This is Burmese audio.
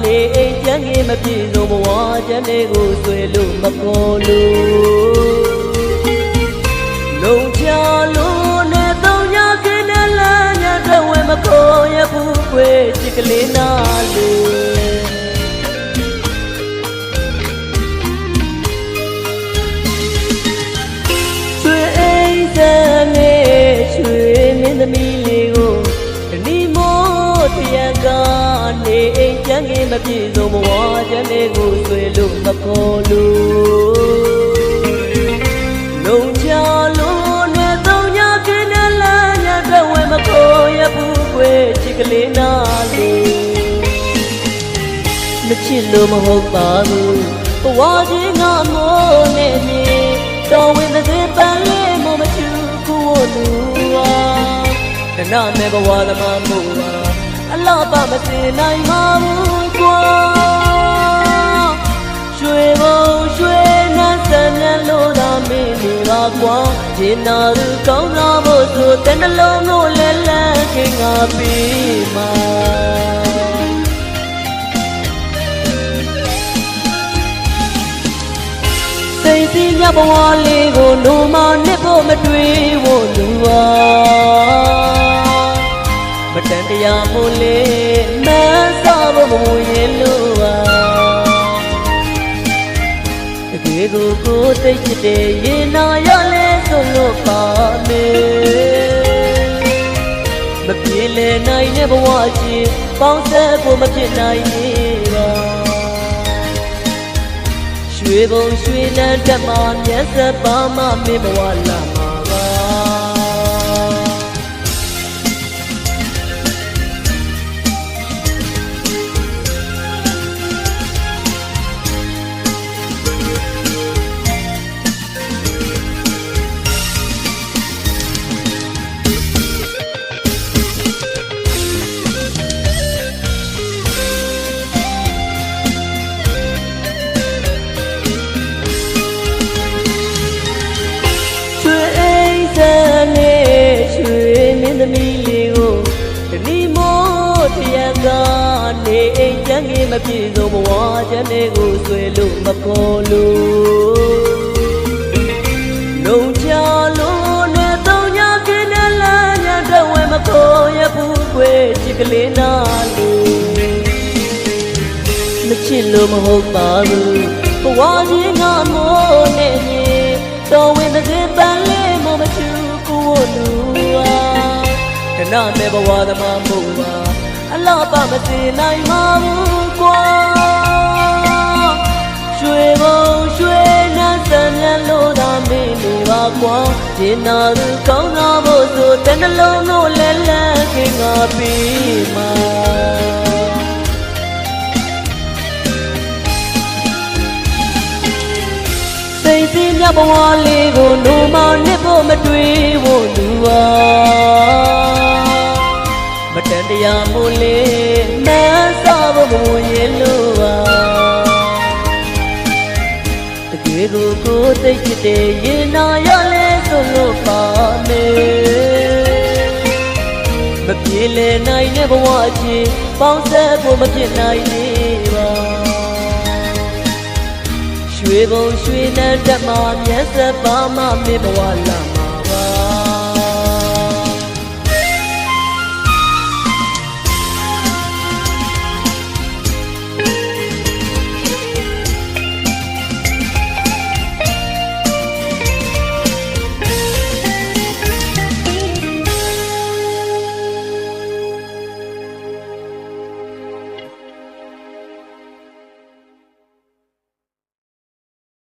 နေအိမ်ကျန်းကြီးမပြေဆုံးဘဝကျန်းလေးကိုဆွဲလို့မပေါ်လို့လုံချလို့နဲ့တော့ညခင်းနဲ့လမ်းညတဲ့ဝဲမခေါ်ရဘူးကွယ်ချစ်ကလေးနာလို့ဆွေအိမ်စံလေးဆွေမင်းသမီးလေးကိုဒီမို့တရားကနေအိမ်ကျန်းကြီးမပြေဆုံးဘဝကျန်းလေးကိုဆွဲလို့မခေါ်လို့လုံချလို့နဲ့တော့ညခင်းနဲ့လမ်းညတဲ့ဝဲမခေါ်ရဘူးကွယ်ချစ်ကလေးနာလို့မချစ်လို့မဟုတ်ပါဘူးဘဝကြီးငါမိုးနေနေတော်ဝင်တဲ့ပန်းလေးမမချူကိုလူဟာကနာမဲ့ဘဝသမားမို့ပါအလားပါမစင်နိုင်ပါဘူးကွာရွှေဘုံရွှေနှမ်းစံနှံလို့သာမင်းနေပါကွာဂျင်းနာသူကောင်းသာဖို့ဆိုတဲ့နှလုံးကိုလဲလန်းခင်ငါပြီးမှာစိတ်စီးမြဘဝလေးကိုနိုမနှစ်ဖို့မတွေးဖို့လူဟာမတန်တရားမို့လေမဆာဖို့မဝင်ရင်လူဟာတကယ်ကိုသိချစ်တဲ့ရင်နာရလဲဆိုလို့ပါမယ်မပြေလည်နိုင်တဲ့ဘဝချင်းပေါင်းဆက်ဖို့မဖြစ်နိုင်နေပါရွှေဘုံရွှေနှမ်းတက်မှာမျက်စက်ပါမမင်းဘဝလာမှာပါသမီးလေးကိုဒီမို့တရားကနေအိမ်ကျန်းကြီးမပြေဆုံးဘဝကျန်းလေးကိုဆွဲလို့မခေါ်လို့လုံချလို့နဲ့တော့ညခင်းနဲ့လမ်းညတဲ့ဝဲမခေါ်ရဘူးကွယ်ချစ်ကလေးနာလို့မချစ်လို့မဟုတ်ပါဘူးဘဝကြီးငါမိုးနေနေတော်ဝင်တဲ့ပန်းလေးမမချူကိုလူဟာကနာမဲ့ဘဝသမားမို့ပါအလားပါမစင်နိုင်ပါဘူးကွာရွှေဘုံရွှေနှမ်းစံနှံလို့သာမင်းနေပါကွာဂျင်းနာသူကောင်းသာဖို့ဆိုတဲ့နှလုံးကိုလဲလန်းခင်ငါပြီးမှာစိတ်စီးမြဘဝလေးကိုနိုမနှစ်ဖို့မတွေးဖို့လူဟာမတန်တရားမို့လေမဆာဖို့မဝင်ရင်လို့ပါတကယ်ကိုသိချစ်တဲ့ရင်နာရလဲဆိုလို့ပါမယ်မပြေလည်နိုင်တဲ့ဘဝချင်းပေါင်းဆက်ဖို့မဖြစ်နိုင်နေပါရွှေဘုံရွှေနှမ်းတက်မှာမျက်စက်ပါမမင်းဘဝလာ